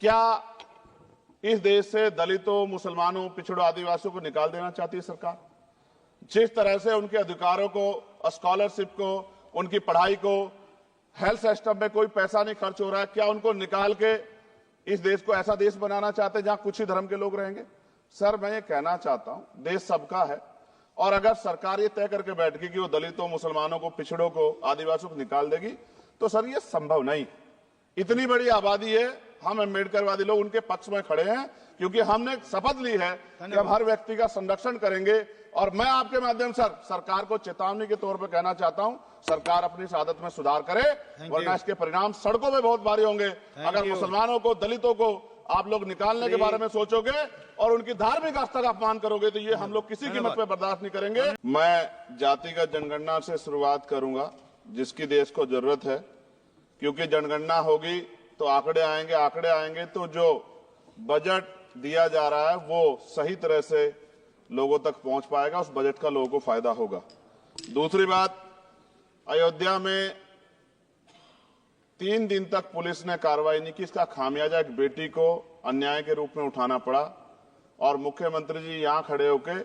क्या इस देश से दलितों, मुसलमानों, पिछड़ों, आदिवासियों को निकाल देना चाहती है सरकार? जिस तरह से उनके अधिकारों को, स्कॉलरशिप को, उनकी पढ़ाई को, हेल्थ सिस्टम में कोई पैसा नहीं खर्च हो रहा है, क्या उनको निकाल के इस देश को ऐसा देश बनाना चाहते हैं जहां कुछ ही धर्म के लोग रहेंगे? सर, मैं ये कहना चाहता हूं, देश सबका है, और अगर सरकार ये तय करके बैठ गई कि वो दलितों, मुसलमानों को, पिछड़ों को, आदिवासियों को निकाल देगी, तो सर ये संभव नहीं। इतनी बड़ी आबादी है, हम अम्बेडकरवादी लोग उनके पक्ष में खड़े हैं, क्योंकि हमने शपथ ली है कि हम हर व्यक्ति का संरक्षण करेंगे। और मैं आपके माध्यम से सरकार को चेतावनी के तौर पर कहना चाहता हूं, सरकार अपनी इस आदत में सुधार करे, वरना इसके परिणाम सड़कों में बहुत भारी होंगे। अगर मुसलमानों को, दलितों को आप लोग निकालने के बारे में सोचोगे और उनकी धार्मिक आस्था का अपमान करोगे, तो ये हम लोग किसी कीमत पे बर्दाश्त नहीं करेंगे। मैं जातिगत जनगणना से शुरुआत करूंगा, जिसकी देश को जरूरत है, क्योंकि जनगणना होगी तो आंकड़े आएंगे तो जो बजट दिया जा रहा है वो सही तरह से लोगों तक पहुंच पाएगा, उस बजट का लोगों को फायदा होगा। दूसरी बात, अयोध्या में 3 दिन तक पुलिस ने कार्रवाई नहीं की, इसका खामियाजा एक बेटी को अन्याय के रूप में उठाना पड़ा, और मुख्यमंत्री जी यहां खड़े होकर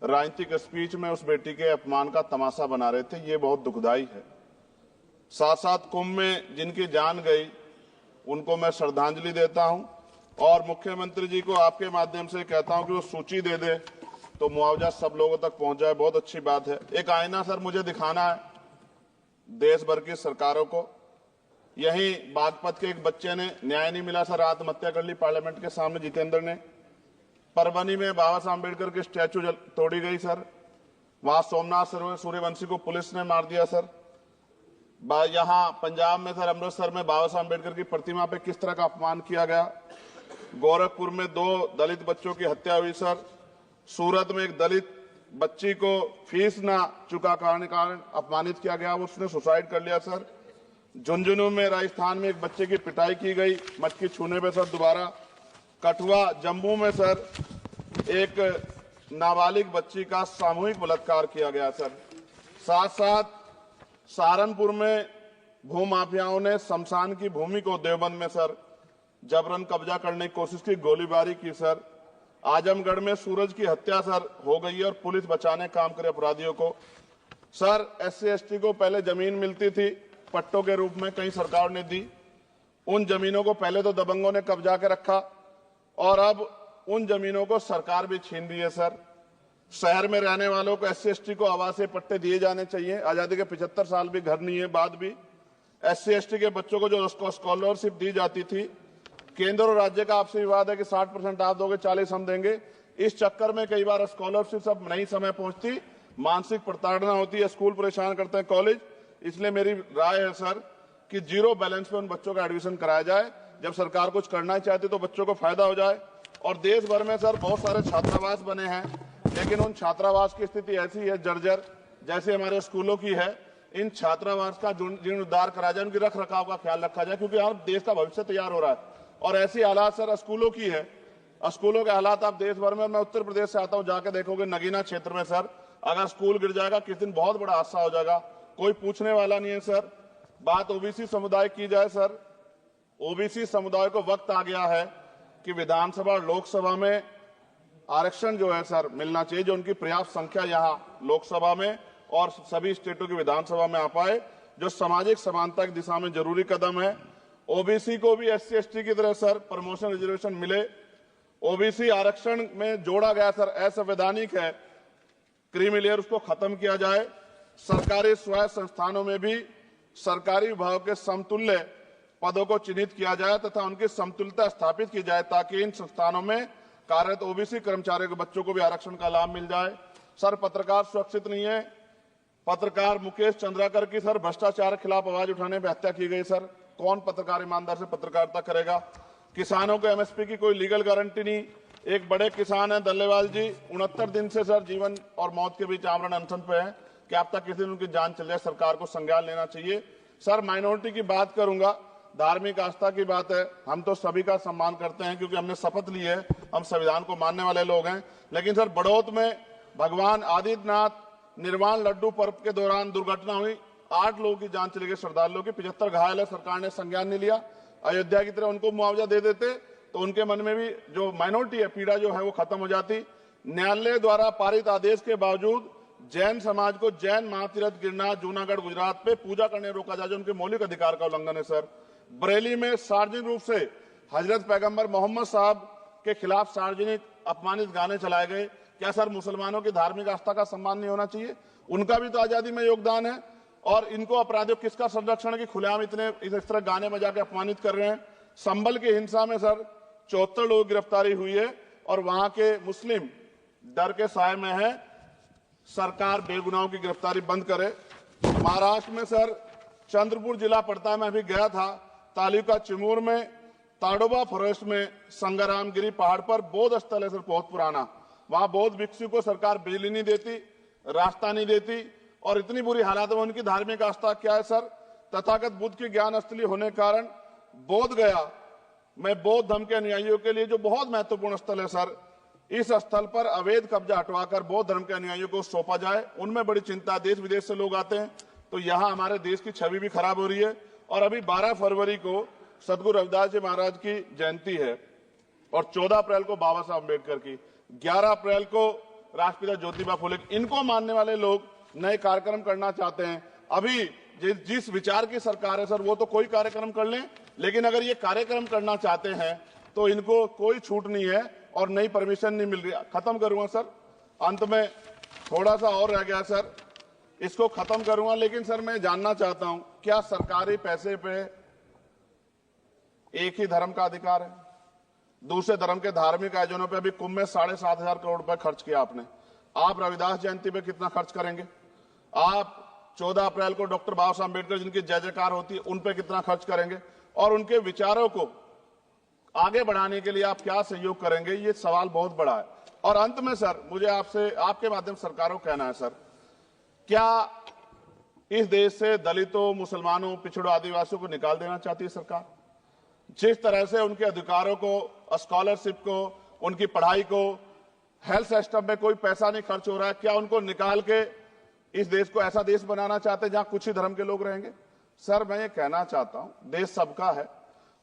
राजनीतिक स्पीच में उस बेटी के अपमान का तमाशा बना रहे थे। ये बहुत दुखदाई है। साथ साथ कुंभ में जिनकी जान गई उनको मैं श्रद्धांजलि देता हूं, और मुख्यमंत्री जी को आपके माध्यम से कहता हूं कि वो सूची दे दे तो मुआवजा सब लोगों तक पहुंच जाए। बहुत अच्छी बात है। एक आईना सर मुझे दिखाना है देश भर की सरकारों को। यही बागपत के एक बच्चे ने, न्याय नहीं मिला सर, आत्महत्या कर ली पार्लियामेंट के सामने, जितेंद्र ने। परभनी में बाबा साहब अम्बेडकर की स्टैचू तोड़ी गई सर, वहां सोमनाथ सूर्यवंशी को पुलिस ने मार दिया सर। यहां पंजाब में सर, अमृतसर में बाबा साहब अम्बेडकर की प्रतिमा पे किस तरह का अपमान किया गया। गोरखपुर में 2 दलित बच्चों की हत्या हुई सर। सूरत में एक दलित बच्ची को फीस ना चुका कारण अपमानित किया गया, उसने सुसाइड कर लिया सर। झुंझुनू में, राजस्थान में एक बच्चे की पिटाई की गई मटकी छूने पे सर दोबारा। कठुआ, जम्मू में सर एक नाबालिग बच्ची का सामूहिक बलात्कार किया गया सर। साथ साथ सहारनपुर में भूमाफियाओं ने शमशान की भूमि को देवबंद में सर जबरन कब्जा करने की कोशिश की, गोलीबारी की सर। आजमगढ़ में सूरज की हत्या सर हो गई है, और पुलिस बचाने काम करे अपराधियों को। सर, SC ST को पहले जमीन मिलती थी पट्टों के रूप में, कई सरकार ने दी। उन जमीनों को पहले तो दबंगों ने कब्जा के रखा, और अब उन जमीनों को सरकार भी छीन रही है सर। शहर में रहने वालों को, SC ST को आवासीय पट्टे दिए जाने चाहिए। आजादी के 75 साल भी घर नहीं है, बाद भी SC ST के बच्चों को जो स्कॉलरशिप दी जाती थी, केंद्र और राज्य का आपसे विवाद है कि 60% आप दोगे, 40 हम देंगे। इस चक्कर में कई बार स्कॉलरशिप सब नहीं समय पहुंचती, मानसिक प्रताड़ना होती है, स्कूल परेशान करते हैं, कॉलेज। इसलिए मेरी राय है सर कि 0 बैलेंस पे उन बच्चों का एडमिशन कराया जाए। जब सरकार कुछ करना चाहती तो बच्चों को फायदा हो जाए। और देश भर में सर बहुत सारे छात्रावास बने हैं, लेकिन उन छात्रावास की स्थिति ऐसी है जर्जर, जैसे हमारे स्कूलों की है। इन छात्रावास का जीर्णोद्धार करा जाए, उनकी रख रखाव का ख्याल रखा जाए, क्योंकि यहाँ देश का भविष्य तैयार हो रहा है। और ऐसी हालात सर स्कूलों की है, स्कूलों के हालात आप देश भर में, मैं उत्तर प्रदेश से आता हूँ, जाके देखोगे नगीना क्षेत्र में सर, अगर स्कूल गिर जाएगा किस दिन बहुत बड़ा हादसा हो जाएगा, कोई पूछने वाला नहीं है सर। बात OBC समुदाय की जाए सर, OBC समुदाय को वक्त आ गया है कि विधानसभा और लोकसभा में आरक्षण जो है सर मिलना चाहिए, जो उनकी पर्याप्त संख्या यहाँ लोकसभा में और सभी स्टेटों की विधानसभा में आ पाए, जो सामाजिक समानता की दिशा में जरूरी कदम है। OBC को भी SC ST की तरह सर प्रमोशन रिजर्वेशन मिले। OBC आरक्षण में जोड़ा गया सर, असंवैधानिक है, क्रीमी लेयर, उसको खत्म किया जाए। सरकारी स्वायत्त संस्थानों में भी सरकारी विभागों के समतुल्य पदों को चिन्हित किया जाए तथा उनकी समतुल्यता स्थापित की जाए, ताकि इन संस्थानों में कार्यरत OBC कर्मचारियों के बच्चों को भी आरक्षण का लाभ मिल जाए। सर, पत्रकार सुरक्षित नहीं है। पत्रकार मुकेश चंद्राकर की सर भ्रष्टाचार के खिलाफ आवाज उठाने पर हत्या की गई सर। कौन पत्रकार ईमानदार से पत्रकारिता करेगा? किसानों को MSP की कोई लीगल गारंटी नहीं। एक बड़े किसान है दल्लेवाल जी, 69 दिन से सर जीवन और मौत के बीच आमरण अनशन पे है। क्या अब तक किसी दिन उनकी जान चल जाए? सरकार को संज्ञान लेना चाहिए। सर, माइनॉरिटी की बात करूंगा, धार्मिक आस्था की बात है, हम तो सभी का सम्मान करते हैं क्योंकि हमने शपथ ली है, हम संविधान को मानने वाले लोग हैं। लेकिन सर, बड़ौत में भगवान आदित्यनाथ निर्वाण लड्डू पर्व के दौरान दुर्घटना हुई, 8 लोगों की जान चली गई, श्रद्धालुओं की, 75 घायल है, सरकार ने संज्ञान नहीं लिया। अयोध्या की तरह उनको मुआवजा दे देते तो उनके मन में भी जो माइनॉरिटी है पीड़ा जो है वो खत्म हो जाती। न्यायालय द्वारा पारित आदेश के बावजूद जैन समाज को जैन महातीर्थ गिरनार जूनागढ़ गुजरात पे पूजा करने रोका जाए, जो उनके मौलिक अधिकार का उल्लंघन है। सर, बरेली में सार्वजनिक रूप से हजरत पैगंबर मोहम्मद साहब के खिलाफ सार्वजनिक अपमानित गाने चलाए गए। क्या सर मुसलमानों की धार्मिक आस्था का सम्मान नहीं होना चाहिए? उनका भी तो आजादी में योगदान है। और इनको अपराधियों किसका संरक्षण है कि खुलेआम इतने इस तरह गाने बजा के अपमानित कर रहे हैं? संभल की हिंसा में सर 74 लोगों की गिरफ्तारी हुई है और वहां के मुस्लिम डर के साए में है। सरकार बेगुनाहों की गिरफ्तारी बंद करे। महाराष्ट्र में सर चंद्रपुर जिला पड़ता है, मैं अभी गया था, तालुका चिमूर में ताडोबा फॉरेस्ट में संग्रामगिरी पहाड़ पर बौद्ध स्थल है सर, बहुत पुराना। वहां बौद्ध भिक्षु को सरकार बिजली नहीं देती, रास्ता नहीं देती और इतनी बुरी हालत में उनकी धार्मिक आस्था क्या है सर? तथागत बुद्ध की ज्ञान स्थली होने के कारण बोध गया में बौद्ध धर्म के अनुयायियों के लिए जो बहुत महत्वपूर्ण स्थल है सर, इस स्थल पर अवैध कब्जा हटवाकर बौद्ध धर्म के अनुयायियों को सौंपा जाए। उनमें बड़ी चिंता, देश विदेश से लोग आते हैं तो यहाँ हमारे देश की छवि भी खराब हो रही है। और अभी 12 फरवरी को सदगुरु रविदास जी महाराज की जयंती है और 14 अप्रैल को बाबा साहब अम्बेडकर की, 11 अप्रैल को राष्ट्रपिता ज्योतिबा फुले। इनको मानने वाले लोग नए कार्यक्रम करना चाहते हैं। अभी जिस विचार की सरकार है सर वो तो कोई कार्यक्रम कर लें, लेकिन अगर ये कार्यक्रम करना चाहते हैं तो इनको कोई छूट नहीं है और नई परमिशन नहीं मिल रही। खत्म करूंगा सर, अंत में थोड़ा सा और रह गया सर, इसको खत्म करूंगा। लेकिन सर मैं जानना चाहता हूं क्या सरकारी पैसे पे एक ही धर्म का अधिकार है? दूसरे धर्म के धार्मिक आयोजनों पे अभी कुंभ में 7,500 करोड़ रुपए खर्च किया आपने। आप रविदास जयंती पे कितना खर्च करेंगे? आप 14 अप्रैल को डॉक्टर बाबा साहब अम्बेडकर जिनकी जय जयकार होती है उन पे कितना खर्च करेंगे? और उनके विचारों को आगे बढ़ाने के लिए आप क्या सहयोग करेंगे? ये सवाल बहुत बड़ा है। और अंत में सर मुझे आपसे आपके माध्यम से सरकारों को कहना है सर, क्या इस देश से दलितों, मुसलमानों, पिछड़ों, आदिवासियों को निकाल देना चाहती है सरकार? जिस तरह से उनके अधिकारों को, स्कॉलरशिप को, उनकी पढ़ाई को, हेल्थ सिस्टम में कोई पैसा नहीं खर्च हो रहा है, क्या उनको निकाल के इस देश को ऐसा देश बनाना चाहते हैं जहां कुछ ही धर्म के लोग रहेंगे? सर मैं ये कहना चाहता हूं, देश सबका है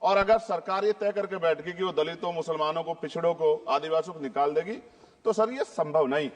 और अगर सरकार ये तय करके बैठ गई कि वो दलितों, मुसलमानों को, पिछड़ों को, आदिवासियों को निकाल देगी तो सर ये संभव नहीं।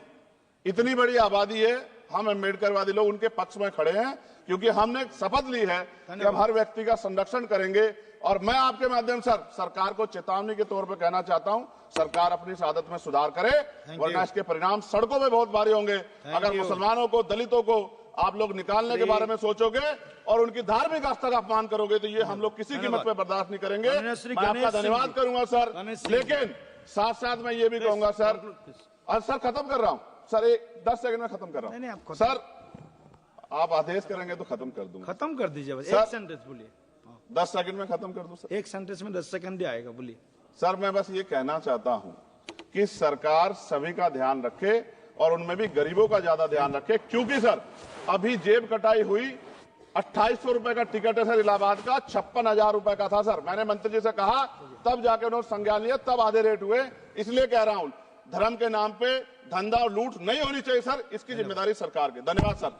इतनी बड़ी आबादी है, हम अम्बेडकरवादी लोग उनके पक्ष में खड़े हैं क्योंकि हमने शपथ ली है कि हम हर व्यक्ति का संरक्षण करेंगे। और मैं आपके माध्यम से सरकार को चेतावनी के तौर पर कहना चाहता हूं, सरकार अपनी इस आदत में सुधार करे वरना इसके परिणाम सड़कों में बहुत भारी होंगे। अगर मुसलमानों को, दलितों को आप लोग निकालने के बारे में सोचोगे और उनकी धार्मिक आस्था का अपमान करोगे तो ये हम लोग किसी कीमत पे बर्दाश्त नहीं करेंगे। मैं आपका धन्यवाद करूंगा सर, लेकिन साथ साथ मैं ये भी कहूंगा सर, और सर खत्म कर रहा हूं सर, 10 सेकंड में खत्म कर रहा हूं सर, आप आदेश करेंगे तो खत्म कर दूंगा। खत्म कर दीजिए, एक सेंटेंस बोलिए। 10 सेकंड में खत्म कर दूं सर, एक सेंटेंस में 10 सेकंड ही आएगा, बोलिए। सर मैं बस ये कहना चाहता हूं कि सरकार सभी का ध्यान रखे और उनमें भी गरीबों का ज्यादा ध्यान रखे, क्योंकि सर अभी जेब कटाई हुई 2800 रुपए का टिकट है सर इलाहाबाद का, 56,000 रुपए का था सर। मैंने मंत्री जी से कहा तब जाके उन्होंने संज्ञान लिया, तब आधे रेट हुए। इसलिए कह रहा हूं धर्म के नाम पे धंधा और लूट नहीं होनी चाहिए सर, इसकी जिम्मेदारी सरकार की। धन्यवाद सर।